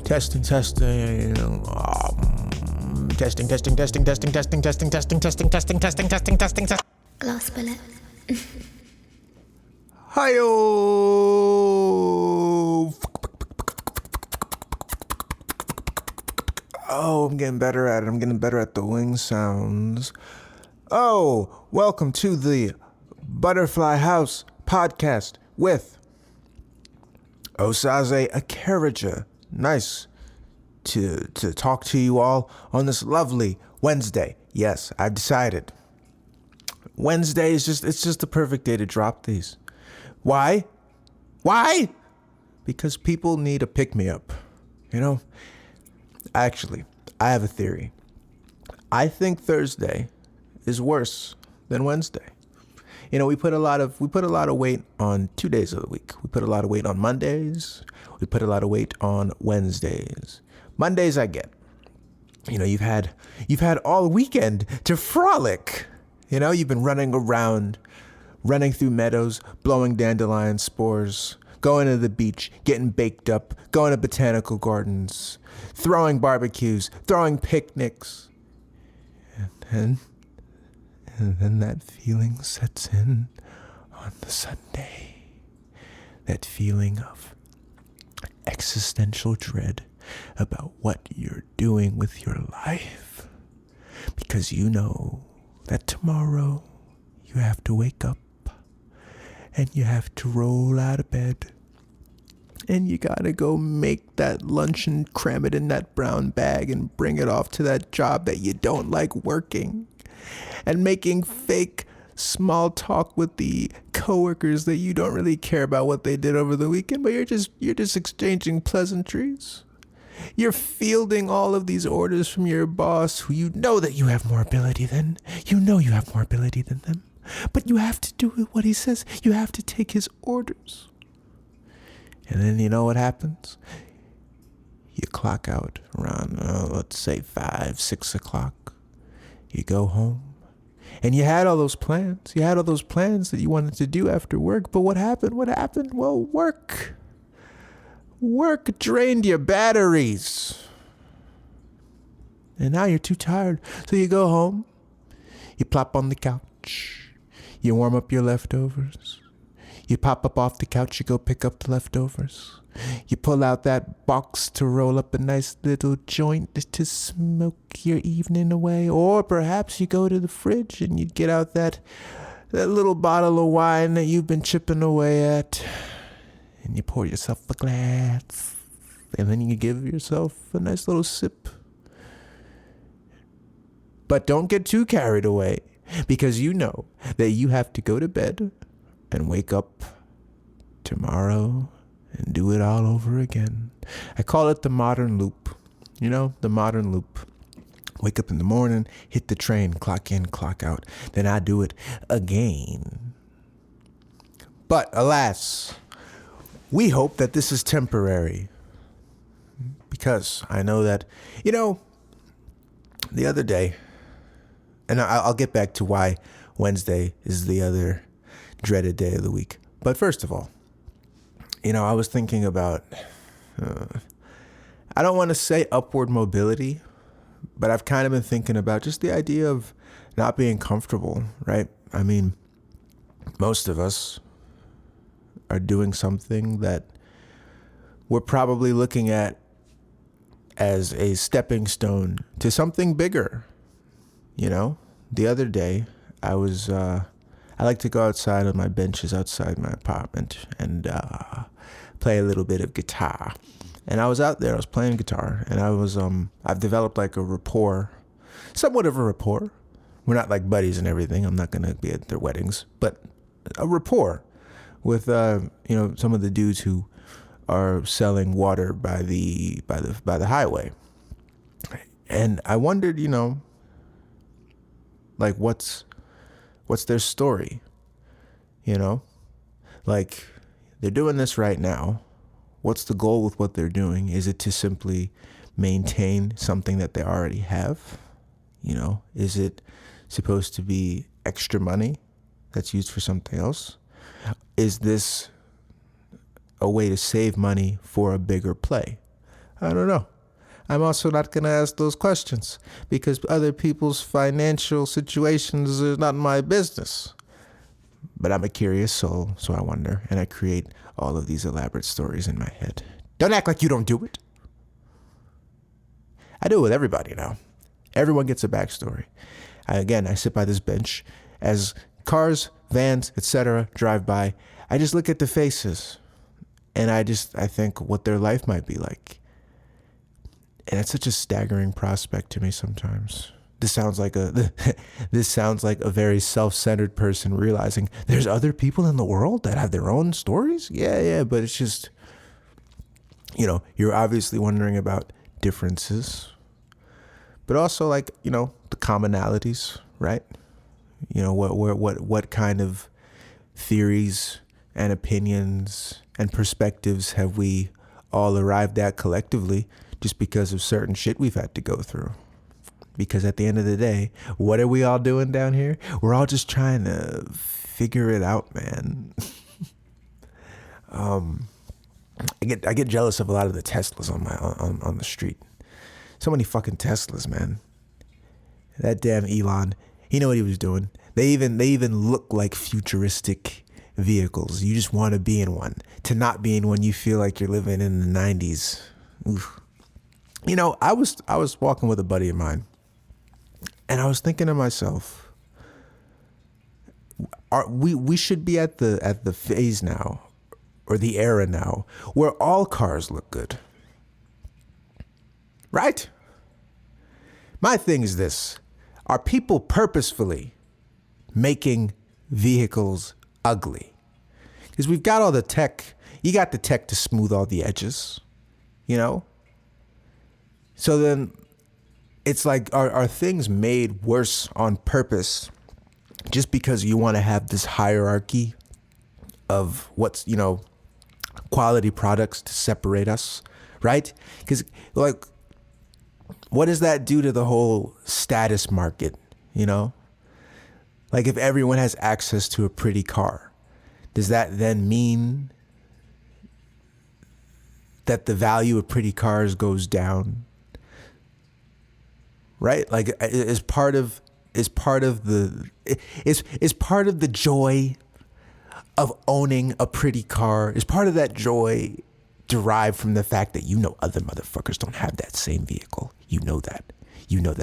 Testing. Testing, testing. Glass bullet. Hi-yo! Oh, I'm getting better at it. I'm getting better at the wing sounds. Oh, welcome to the Butterfly House podcast with Osaze Akarija. Nice to talk to you all on this lovely Wednesday. Yes, I've decided. Wednesday is just the perfect day to drop these. Why? Because people need a pick-me-up. You know? Actually, I have a theory. I think Thursday is worse than Wednesday. You know, we put a lot of weight on 2 days of the week. We put a lot of weight on Mondays. We put a lot of weight on Wednesdays. Mondays I get. You know, you've had all weekend to frolic. You know, you've been running around, running through meadows, blowing dandelion spores, going to the beach, getting baked up, going to botanical gardens, throwing barbecues, throwing picnics. And then that feeling sets in on the Sunday. That feeling of existential dread about what you're doing with your life. Because you know that tomorrow you have to wake up and you have to roll out of bed and you gotta go make that lunch and cram it in that brown bag and bring it off to that job that you don't like working, and making fake small talk with the coworkers that you don't really care about what they did over the weekend, but you're just exchanging pleasantries. You're fielding all of these orders from your boss, who you know that you have more ability than. You know you have more ability than them. But you have to do what he says. You have to take his orders. And then you know what happens? You clock out around, let's say 5, 6 o'clock. You go home. And you had all those plans. You had all those plans that you wanted to do after work. But what happened? Well, work. Work drained your batteries. And now you're too tired. So you go home. You plop on the couch. You warm up your leftovers. You pop up off the couch. You go pick up the leftovers. You pull out that box to roll up a nice little joint to smoke your evening away. Or perhaps you go to the fridge and you get out that little bottle of wine that you've been chipping away at. And you pour yourself a glass. And then you give yourself a nice little sip. But don't get too carried away. Because you know that you have to go to bed and wake up tomorrow and do it all over again. I call it the modern loop. You know, the modern loop. Wake up in the morning, hit the train, clock in, clock out. Then I do it again. But alas, we hope that this is temporary. Because I know that, you know, the other day, and I'll get back to why Wednesday is the other dreaded day of the week. But first of all, you know, I was thinking about, I don't want to say upward mobility, but I've kind of been thinking about just the idea of not being comfortable, right? I mean, most of us are doing something that we're probably looking at as a stepping stone to something bigger. You know, the other day I like to go outside on my benches outside my apartment and play a little bit of guitar. And I was out there, I was playing guitar, and I've developed like a rapport, somewhat of a rapport. We're not like buddies and everything. I'm not going to be at their weddings, but a rapport with, some of the dudes who are selling water by the highway. And I wondered, you know, like what's their story? You know, like they're doing this right now. What's the goal with what they're doing? Is it to simply maintain something that they already have? You know, is it supposed to be extra money that's used for something else? Is this a way to save money for a bigger play? I don't know. I'm also not going to ask those questions because other people's financial situations are not my business. But I'm a curious soul, so I wonder, and I create all of these elaborate stories in my head. Don't act like you don't do it. I do it with everybody now. Everyone gets a backstory. I sit by this bench as cars, vans, etc. drive by. I just look at the faces, and I think what their life might be like. And it's such a staggering prospect to me sometimes. This sounds like a very self-centered person realizing there's other people in the world that have their own stories. Yeah, but it's just, you're obviously wondering about differences, but also like, the commonalities, right? What kind of theories and opinions and perspectives have we all arrived at collectively just because of certain shit we've had to go through? Because at the end of the day, what are we all doing down here? We're all just trying to figure it out, man. I get jealous of a lot of the Teslas on the street. So many fucking Teslas, man. That damn Elon, he knew what he was doing. They even look like futuristic vehicles. You just want to be in one. To not be in one, you feel like you're living in the 90s. Oof. I was walking with a buddy of mine, and I was thinking to myself, we should be at the phase now, or the era now, where all cars look good. Right? My thing is this. Are people purposefully making vehicles ugly? Because we've got all the tech. You got the tech to smooth all the edges, So then it's like, are things made worse on purpose just because you want to have this hierarchy of what's, quality products to separate us, right? Because like, what does that do to the whole status market, Like if everyone has access to a pretty car, does that then mean that the value of pretty cars goes down? Right? Like is part of the joy of owning a pretty car, is part of that joy derived from the fact that other motherfuckers don't have that same vehicle. You know that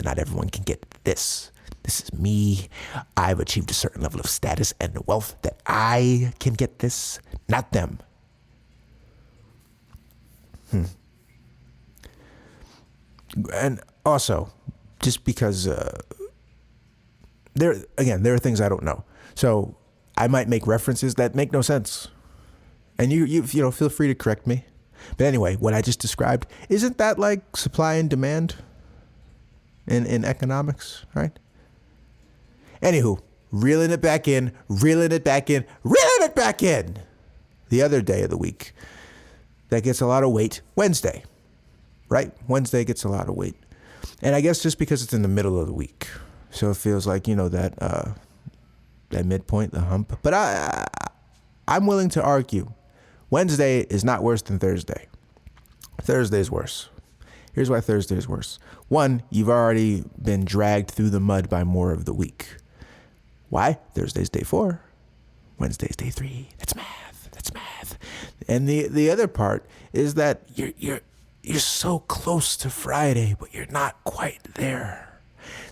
not everyone can get this. This is me. I've achieved a certain level of status and wealth that I can get this, not them. And also, just because there are things I don't know. So I might make references that make no sense. And you feel free to correct me. But anyway, what I just described, isn't that like supply and demand in economics, right? Anywho, reeling it back in. The other day of the week that gets a lot of weight, Wednesday, right? Wednesday gets a lot of weight. And I guess just because it's in the middle of the week. So it feels like, that midpoint, the hump. But I'm willing to argue Wednesday is not worse than Thursday. Thursday's worse. Here's why Thursday is worse. One, you've already been dragged through the mud by more of the week. Why? Thursday's day 4. Wednesday's day 3. That's math. And the other part is that you're so close to Friday, but you're not quite there.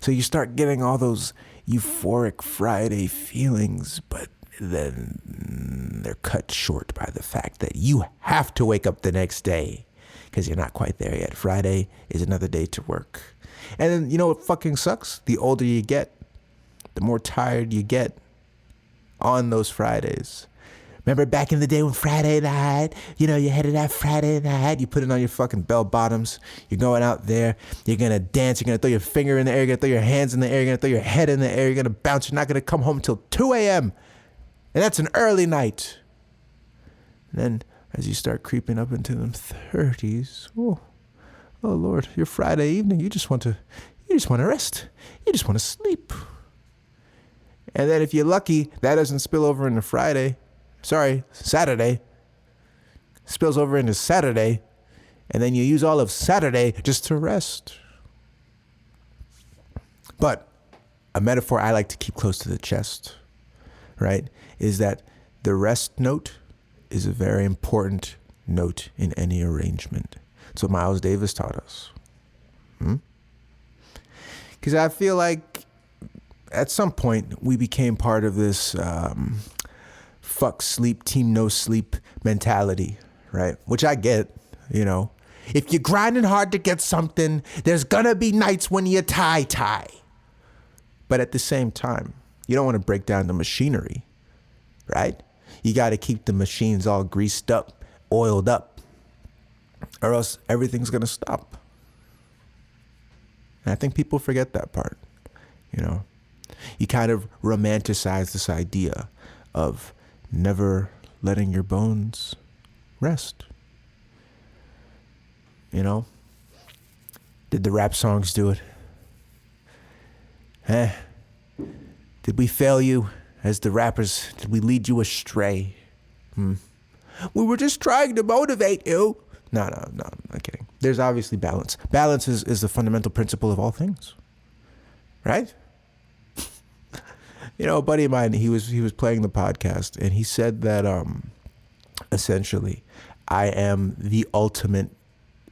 So you start getting all those euphoric Friday feelings, but then they're cut short by the fact that you have to wake up the next day because you're not quite there yet. Friday is another day to work. And then, what fucking sucks? The older you get, the more tired you get on those Fridays. Remember back in the day when Friday night, you headed out Friday night, you put it on your fucking bell bottoms, you're going out there, you're going to dance, you're going to throw your finger in the air, you're going to throw your hands in the air, you're going to throw your head in the air, you're going to bounce, you're not going to come home till 2 a.m. And that's an early night. And then as you start creeping up into them 30s, oh Lord, your Friday evening, you just want to rest. You just want to sleep. And then if you're lucky, that doesn't spill over into Saturday. Spills over into Saturday. And then you use all of Saturday just to rest. But a metaphor I like to keep close to the chest, right, is that the rest note is a very important note in any arrangement. That's what Miles Davis taught us. Because I feel like at some point we became part of this fuck sleep, team no sleep mentality, right? Which I get, you know. If you're grinding hard to get something, there's gonna be nights when you tie. But at the same time, you don't want to break down the machinery, right? You got to keep the machines all greased up, oiled up, or else everything's going to stop. And I think people forget that part, you know. You kind of romanticize this idea of never letting your bones rest. You know? Did the rap songs do it? Did we fail you as the rappers? Did we lead you astray? We were just trying to motivate you. No, I'm not kidding. There's obviously balance. Balance is the fundamental principle of all things, right? You know, a buddy of mine, he was playing the podcast, and he said that essentially, I am the ultimate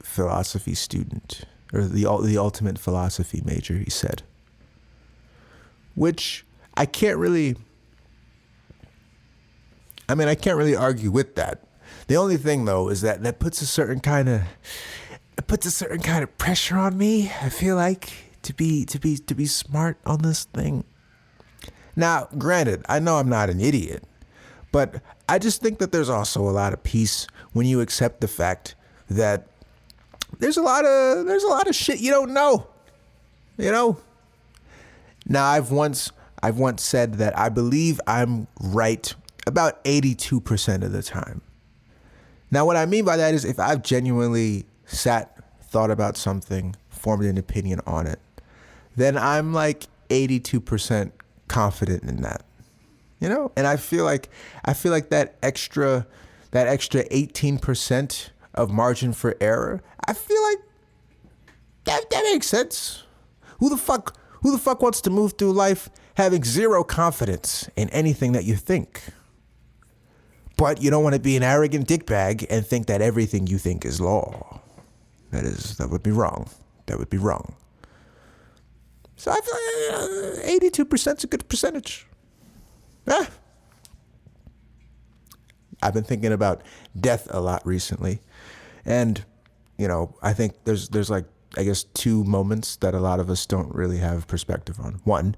philosophy student, or the ultimate philosophy major, he said. Which I can't really argue with that. The only thing though is that puts a certain kind of pressure on me. I feel like to be smart on this thing. Now, granted, I know I'm not an idiot, but I just think that there's also a lot of peace when you accept the fact that there's a lot of shit you don't know. You know? Now, I've once said that I believe I'm right about 82% of the time. Now, what I mean by that is if I've genuinely thought about something, formed an opinion on it, then I'm like 82% confident in that. You know? And I feel like that extra 18% of margin for error, I feel like that makes sense. Who the fuck wants to move through life having zero confidence in anything that you think? But you don't want to be an arrogant dickbag and think that everything you think is law. That would be wrong. That would be wrong. So I feel like 82% is a good percentage. I've been thinking about death a lot recently. And, you know, I think there's like, I guess, two moments that a lot of us don't really have perspective on. One,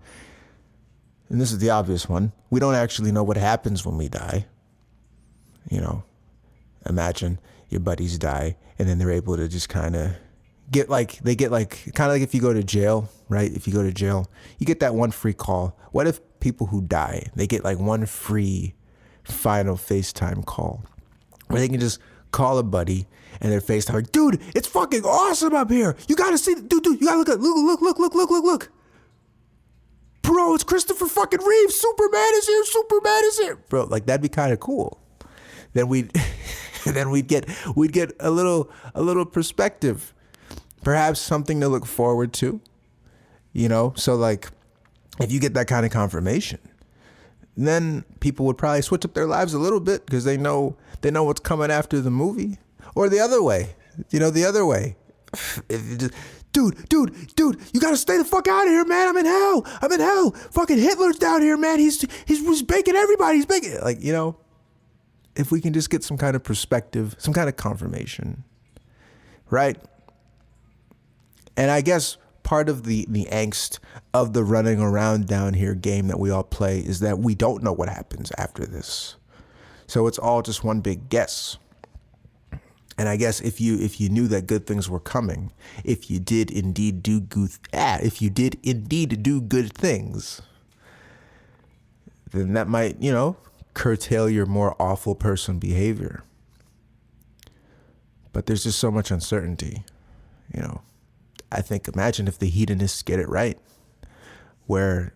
and this is the obvious one, we don't actually know what happens when we die. You know, imagine your buddies die and then they're able to just kind of kind of like if you go to jail, right? If you go to jail, you get that one free call. What if people who die, they get like one free final FaceTime call where they can just call a buddy and their FaceTime like, dude, it's fucking awesome up here. You gotta see, dude, you gotta look. Bro, it's Christopher fucking Reeves. Superman is here. Bro, like that'd be kind of cool. Then we'd get a little perspective, perhaps something to look forward to, you know? So like, if you get that kind of confirmation, then people would probably switch up their lives a little bit because they know what's coming after the movie. Or the other way, If you just, dude, you gotta stay the fuck out of here, man. I'm in hell. Fucking Hitler's down here, man. He's baking everybody. He's baking, like, you know. If we can just get some kind of perspective, some kind of confirmation, right? And I guess part of the angst of the running around down here game that we all play is that we don't know what happens after this. So it's all just one big guess. And I guess if you knew that good things were coming, if you did indeed do good things, then that might, you know, curtail your more awful person behavior. But there's just so much uncertainty, you know. I think, imagine if the hedonists get it right. where,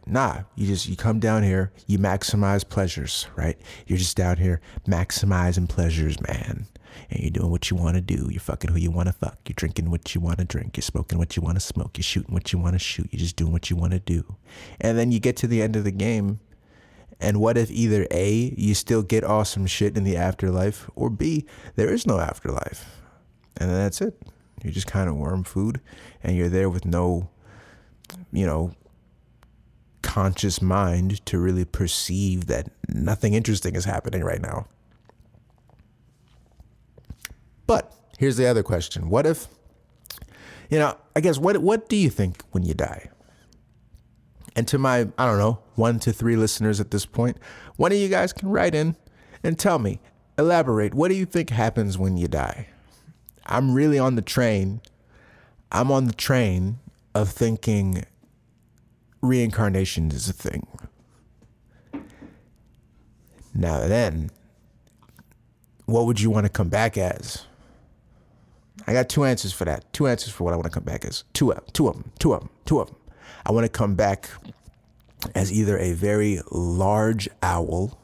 you come down here, you maximize pleasures, right? You're just down here maximizing pleasures, man. And you're doing what you want to do. You're fucking who you want to fuck. You're drinking what you want to drink. You're smoking what you want to smoke. You're shooting what you want to shoot. You're just doing what you want to do. And then you get to the end of the game, and what if either A, you still get awesome shit in the afterlife, or B, there is no afterlife. And then that's it. You're just kind of worm food, and you're there with no, conscious mind to really perceive that nothing interesting is happening right now. But here's the other question. What if, I guess, what do you think when you die? And to my, 1 to 3 listeners at this point, one of you guys can write in and tell me, elaborate, what do you think happens when you die? I'm really on the train. I'm on the train of thinking reincarnation is a thing. Now then, what would you want to come back as? I got 2 answers for that. 2 answers for what I want to come back as. Two of them. I want to come back as either a very large owl.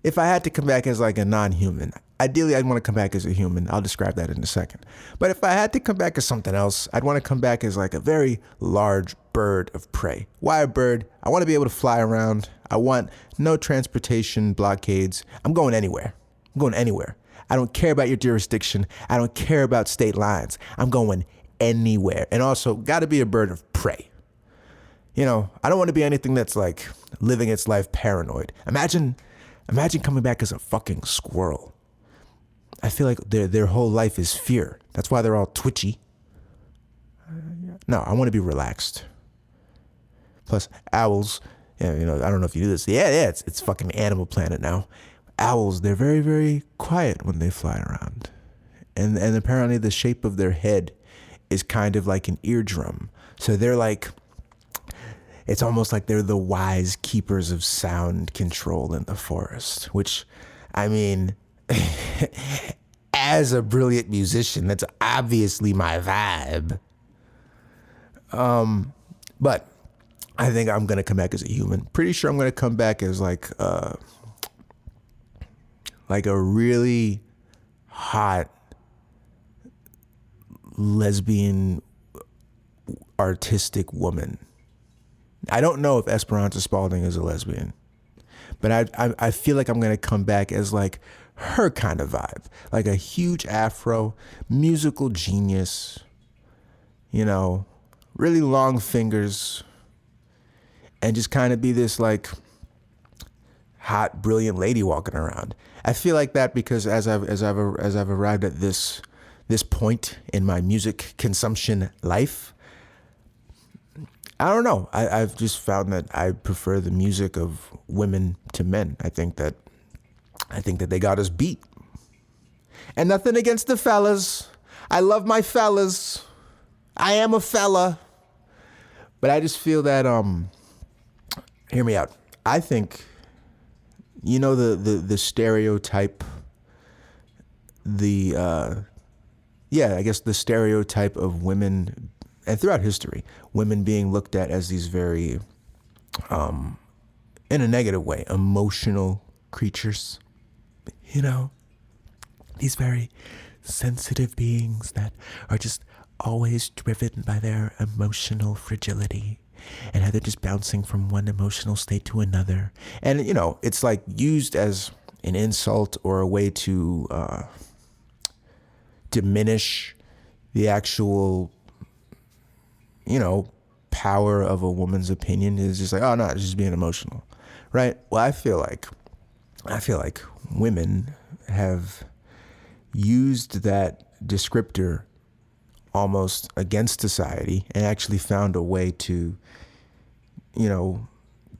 If I had to come back as like a non-human, ideally I'd want to come back as a human. I'll describe that in a second. But if I had to come back as something else, I'd want to come back as like a very large bird of prey. Why a bird? I want to be able to fly around. I want no transportation blockades. I'm going anywhere. I don't care about your jurisdiction. I don't care about state lines. I'm going anywhere. And also, got to be a bird of prey. I don't want to be anything that's like living its life paranoid. Imagine coming back as a fucking squirrel. I feel like their whole life is fear. That's why they're all twitchy. No, I want to be relaxed. Plus, owls, I don't know if you do this. Yeah, it's fucking Animal Planet now. Owls, they're very, very quiet when they fly around. And apparently the shape of their head is kind of like an eardrum. So they're like, it's almost like they're the wise keepers of sound control in the forest, which, as a brilliant musician, that's obviously my vibe. But I think I'm going to come back as a human. Pretty sure I'm going to come back as like a really hot lesbian artistic woman. I don't know if Esperanza Spalding is a lesbian, but I feel like I'm going to come back as like her kind of vibe, like a huge afro, musical genius, really long fingers, and just kind of be this like hot, brilliant lady walking around. I feel like that because as I've arrived at this point in my music consumption life, I don't know. I've just found that I prefer the music of women to men. I think that they got us beat. And nothing against the fellas. I love my fellas. I am a fella. But I just feel that hear me out. I think the stereotype, the stereotype of women, and throughout history, women being looked at as these very, in a negative way, emotional creatures. These very sensitive beings that are just always driven by their emotional fragility and how they're just bouncing from one emotional state to another. And, it's like used as an insult or a way to diminish the actual, power of a woman's opinion. Is just like, oh no, it's just being emotional, right? Well, I feel like women have used that descriptor almost against society and actually found a way to,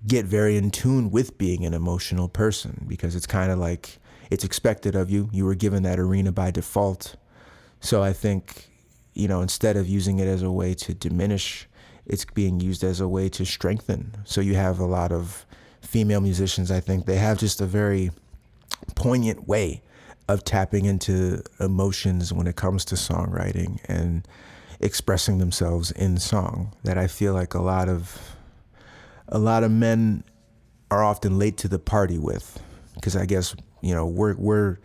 get very in tune with being an emotional person, because it's kind of like it's expected of you. You were given that arena by default. So I think, instead of using it as a way to diminish, it's being used as a way to strengthen. So you have a lot of female musicians, I think they have just a very poignant way of tapping into emotions when it comes to songwriting. And expressing themselves in song that I feel like a lot of men are often late to the party with, because I guess, we're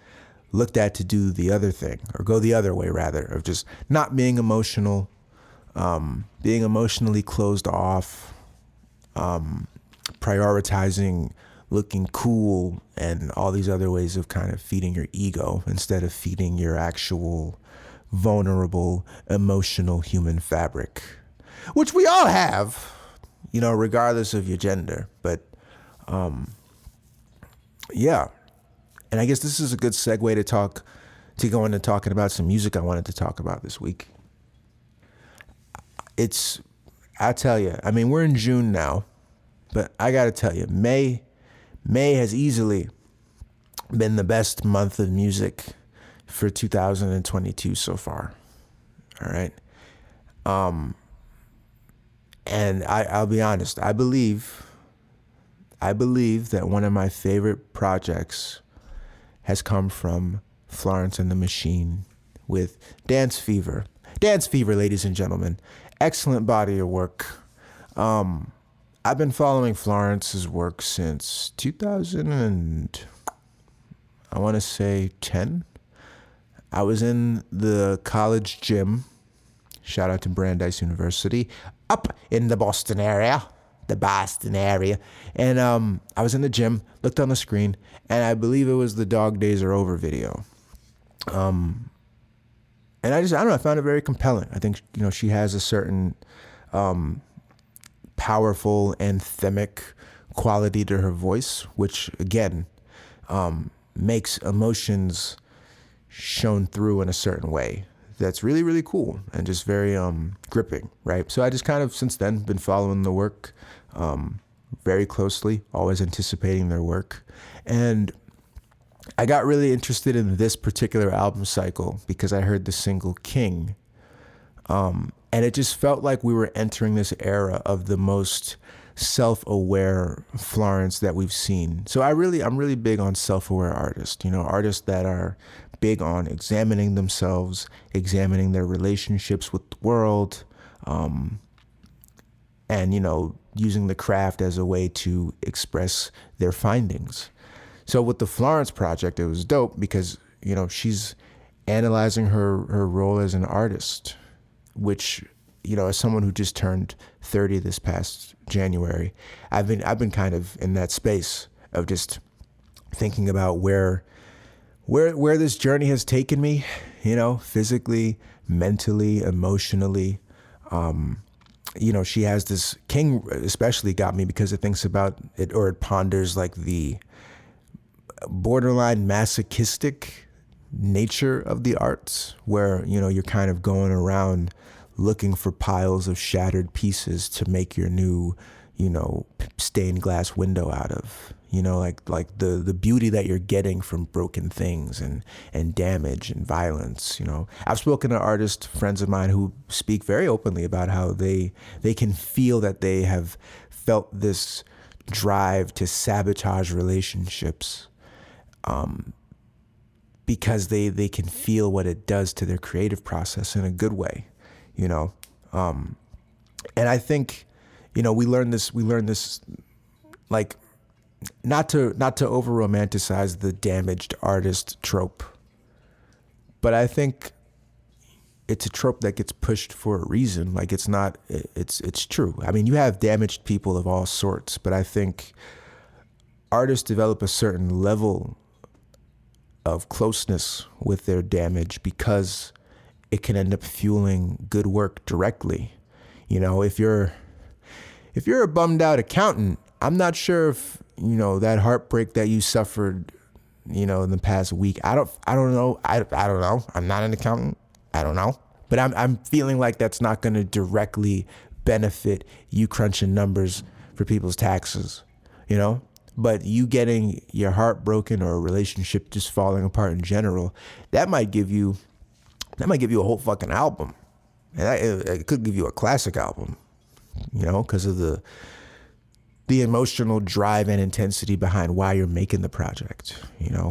looked at to do the other thing, or go the other way rather, of just not being emotional, being emotionally closed off, prioritizing looking cool and all these other ways of kind of feeding your ego instead of feeding your actual vulnerable, emotional human fabric, which we all have, regardless of your gender. But yeah. And I guess this is a good segue to go into talking about some music I wanted to talk about this week. I tell you, I mean, we're in June now, but I got to tell you, May has easily been the best month of music for 2022 so far. All right. And I'll be honest, I believe that one of my favorite projects has come from Florence and the Machine with Dance Fever. Dance Fever, ladies and gentlemen. Excellent body of work. I've been following Florence's work since 2010. I was in the college gym. Shout out to Brandeis University, up in the Boston area. And I was in the gym, looked on the screen, and I believe it was the Dog Days Are Over video. And I don't know, I found it very compelling. I think, she has a certain powerful anthemic quality to her voice, which again makes emotions shown through in a certain way that's really, really cool and just very gripping, right? So I just kind of since then been following the work very closely, always anticipating their work. And I got really interested in this particular album cycle because I heard the single King. And it just felt like we were entering this era of the most self-aware Florence that we've seen. So I'm really big on self-aware artists, artists that are big on examining themselves, examining their relationships with the world, and, using the craft as a way to express their findings. So with the Florence project, it was dope because, she's analyzing her role as an artist, which, as someone who just turned 30 this past January, I've been kind of in that space of just thinking about where this journey has taken me, physically, mentally, emotionally. She has this King especially got me because it thinks about it, or it ponders like the borderline masochistic nature of the arts, where, you're kind of going around looking for piles of shattered pieces to make your new, stained glass window out of, like the beauty that you're getting from broken things and damage and violence. I've spoken to artists, friends of mine, who speak very openly about how they can feel that they have felt this drive to sabotage relationships, because they can feel what it does to their creative process in a good way, and I think, we learned this like, not to over romanticize the damaged artist trope, but I think it's a trope that gets pushed for a reason. Like, it's true. I mean, you have damaged people of all sorts, but I think artists develop a certain level of closeness with their damage because it can end up fueling good work directly. If you're a bummed out accountant, I'm not sure if, that heartbreak that you suffered, in the past week, I don't know. I don't know. I'm not an accountant. I don't know. But I'm feeling like that's not going to directly benefit you crunching numbers for people's taxes, But you getting your heart broken, or a relationship just falling apart in general, that might give you a whole fucking album. And it could give you a classic album, because of the emotional drive and intensity behind why you're making the project.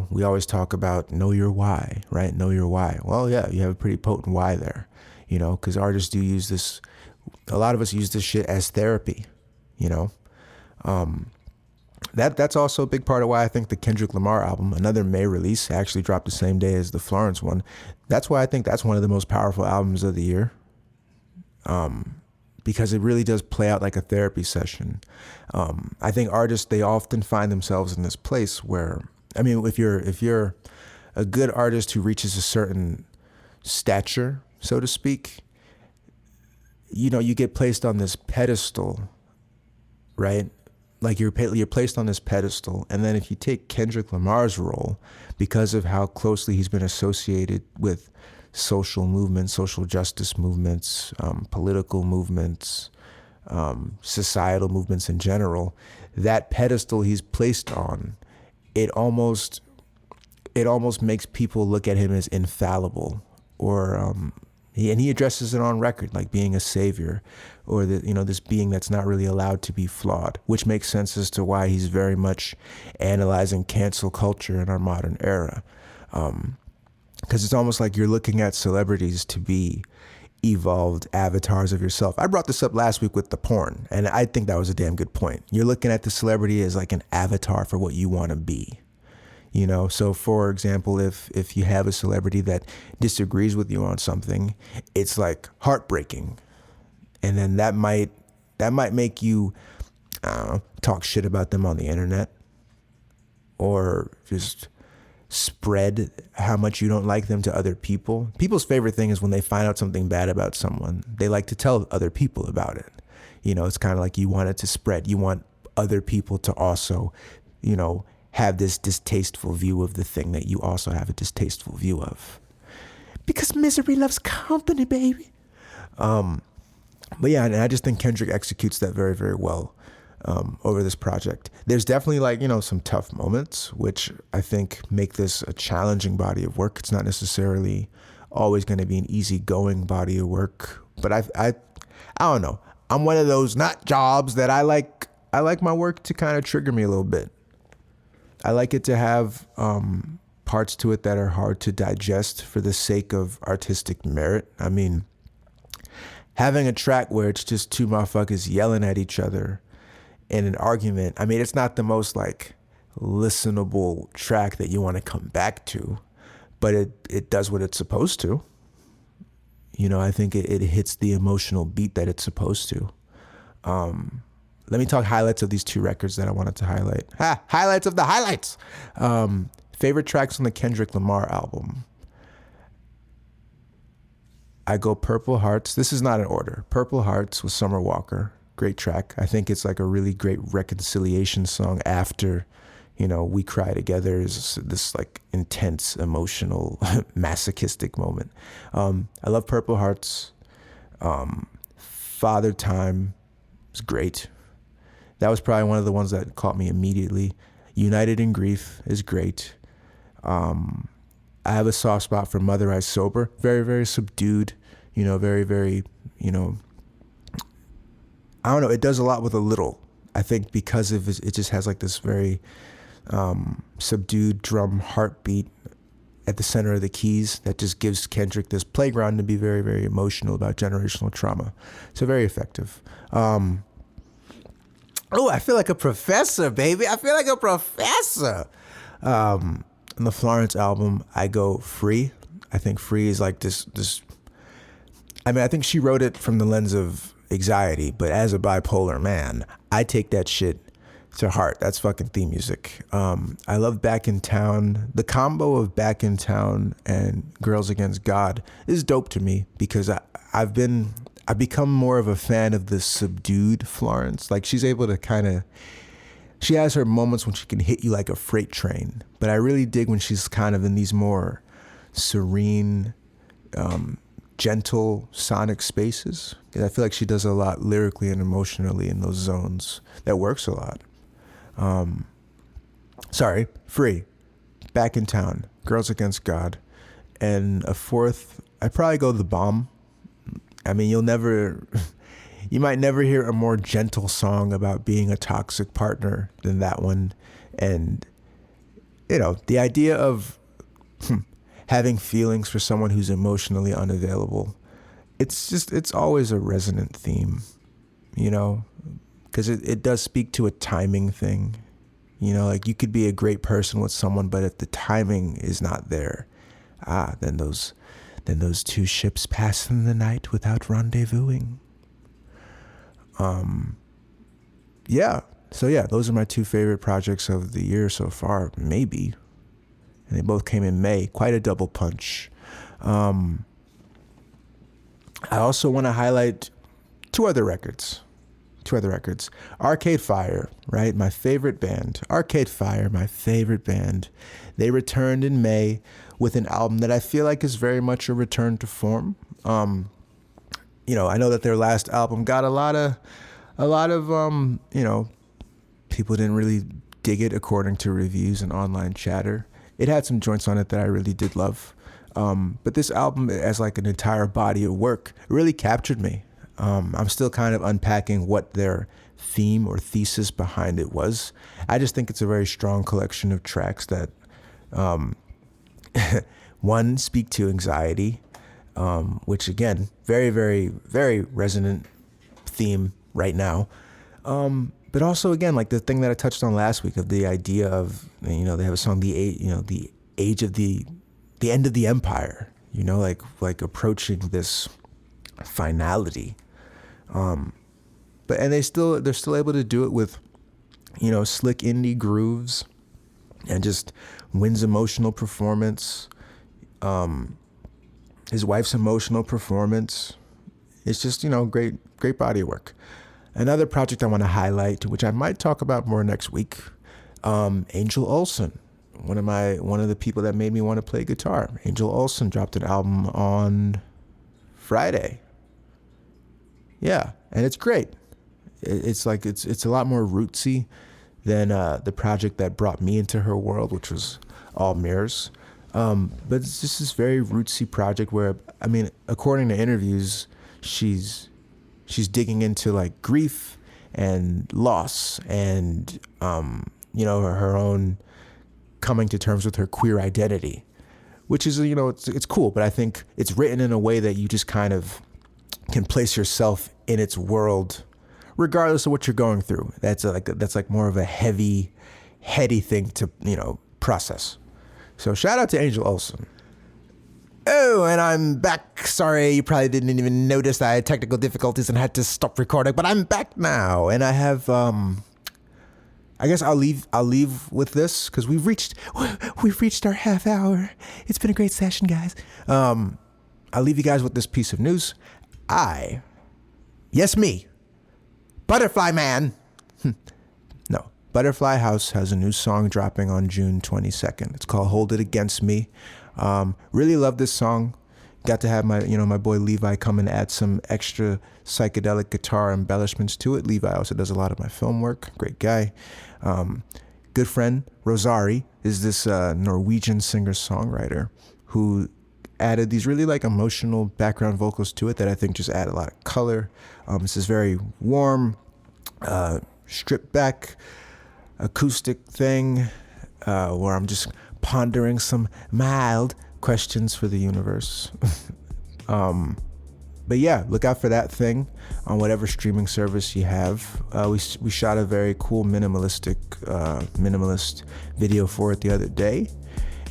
We always talk about know your why, right? Know your why. Well, yeah, you have a pretty potent why there. you know, because artists do use this. A lot of us use this shit as therapy, you know. That's also a big part of why I think the Kendrick Lamar album, another May release, actually dropped the same day as the Florence one. That's why I think that's one of the most powerful albums of the year. Because it really does play out like a therapy session. I think artists, they often find themselves in this place where, I mean, if you're a good artist who reaches a certain stature, so to speak, you know, you get placed on this pedestal, right? Like you're placed on this pedestal. And then if you take Kendrick Lamar's role, because of how closely he's been associated with social movements, social justice movements, political movements, societal movements in general, that pedestal he's placed on, it almost makes people look at him as infallible, or he addresses it on record, like being a savior, or this being that's not really allowed to be flawed, which makes sense as to why he's very much analyzing cancel culture in our modern era. Because it's almost like you're looking at celebrities to be evolved avatars of yourself. I brought this up last week with the porn, and I think that was a damn good point. You're looking at the celebrity as like an avatar for what you want to be. You know, so for example, if you have a celebrity that disagrees with you on something, it's like heartbreaking. And then that might make you talk shit about them on the internet, or just spread how much you don't like them to other people. People's favorite thing is when they find out something bad about someone, they like to tell other people about it. You know, it's kind of like you want it to spread. You want other people to also, you know, have this distasteful view of the thing that you also have a distasteful view of. Because misery loves company, baby. But yeah, and I just think Kendrick executes that very, very well over this project. There's definitely, like, you know, some tough moments, which I think make this a challenging body of work. It's not necessarily always going to be an easygoing body of work, but I don't know. I'm one of those nut jobs that I like my work to kind of trigger me a little bit. I like it to have parts to it that are hard to digest for the sake of artistic merit. I mean, having a track where it's just two motherfuckers yelling at each other in an argument, I mean, it's not the most like listenable track that you want to come back to, but it does what it's supposed to. You know, I think it hits the emotional beat that it's supposed to. Let me talk highlights of these two records that I wanted to highlight. Highlights of the highlights. Favorite tracks on the Kendrick Lamar album. I go Purple Hearts. This is not in order. Purple Hearts with Summer Walker. Great track. I think it's like a really great reconciliation song after, you know, We Cry Together is this like intense, emotional, masochistic moment. I love Purple Hearts. Father Time is great. That was probably one of the ones that caught me immediately. United in Grief is great. I have a soft spot for Mother I Sober. Very, very subdued, you know, very, very, you know, I don't know. It does a lot with a little, I think, because of it just has like this very subdued drum heartbeat at the center of the keys that just gives Kendrick this playground to be very, very emotional about generational trauma. So very effective. Oh, I feel like a professor, baby. I feel like a professor. On the Florence album, I go Free. I think Free is like this. I mean, I think she wrote it from the lens of anxiety, but as a bipolar man, I take that shit to heart. That's fucking theme music. I love Back in Town. The combo of Back in Town and Girls Against God is dope to me because I've become more of a fan of the subdued Florence. Like, she's able to she has her moments when she can hit you like a freight train, but I really dig when she's kind of in these more serene, gentle sonic spaces. I feel like she does a lot lyrically and emotionally in those zones. That works a lot. Free, Back in Town, Girls Against God, and a fourth, I'd probably go The Bomb. I mean, you might never hear a more gentle song about being a toxic partner than that one. And, you know, the idea of having feelings for someone who's emotionally unavailable it's always a resonant theme, you know, because it does speak to a timing thing. You know, like you could be a great person with someone, but if the timing is not there, then those two ships pass in the night without rendezvousing. Yeah. So yeah, those are my two favorite projects of the year so far, maybe. And they both came in May. Quite a double punch. I also want to highlight two other records. Arcade Fire, right? My favorite band. Arcade Fire, my favorite band. They returned in May with an album that I feel like is very much a return to form. You know, I know that their last album got a lot of, you know, people didn't really dig it according to reviews and online chatter. It had some joints on it that I really did love. But this album, as like an entire body of work, really captured me. I'm still kind of unpacking what their theme or thesis behind it was. I just think it's a very strong collection of tracks that, one, speak to anxiety, which again, very, very, very resonant theme right now. But also, again, like the thing that I touched on last week of the idea of, you know, they have a song, the age of the end of the empire, you know, like approaching this finality. And they're still able to do it with, you know, slick indie grooves and just Wynn's emotional performance, his wife's emotional performance. It's just, you know, great body of work. Another project I want to highlight, which I might talk about more next week, Angel Olsen, one of the people that made me want to play guitar. Angel Olsen dropped an album on Friday. Yeah, and it's great. It's a lot more rootsy than the project that brought me into her world, which was All Mirrors. But it's just this very rootsy project where, I mean, according to interviews, she's digging into like grief and loss and, you know, her own coming to terms with her queer identity, which is, you know, it's cool, but I think it's written in a way that you just kind of can place yourself in its world, regardless of what you're going through. That's like more of a heady thing to, you know, process. So shout out to Angel Olsen. Oh, and I'm back. Sorry, you probably didn't even notice I had technical difficulties and had to stop recording, but I'm back now, and I have, I guess I'll leave with this because we've reached our half hour. It's been a great session, guys. I'll leave you guys with this piece of news. Me, Butterfly Man. No, Butterfly Haus has a new song dropping on June 22nd. It's called Hold It Against Me. Really love this song. Got to have my boy Levi come and add some extra psychedelic guitar embellishments to it. Levi also does a lot of my film work. Great guy. Good friend Rosari is this Norwegian singer-songwriter who added these really like emotional background vocals to it that I think just add a lot of color. This is very warm, stripped back acoustic thing where I'm just pondering some mild questions for the universe. But yeah, look out for that thing on whatever streaming service you have. We shot a very cool minimalist video for it the other day.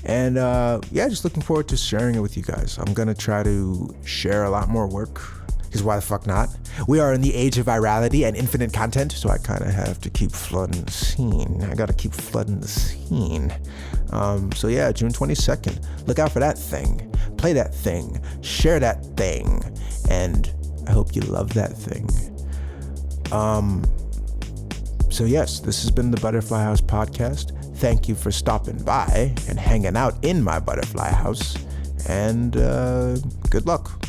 And yeah, just looking forward to sharing it with you guys. I'm going to try to share a lot more work, because why the fuck not? We are in the age of virality and infinite content, so I kind of have to keep flooding the scene. I got to keep flooding the scene. So yeah, June 22nd. Look out for that thing. Play that thing. Share that thing. And I hope you love that thing. So yes, this has been the Butterfly Haus podcast. Thank you for stopping by and hanging out in my Butterfly Haus. And good luck.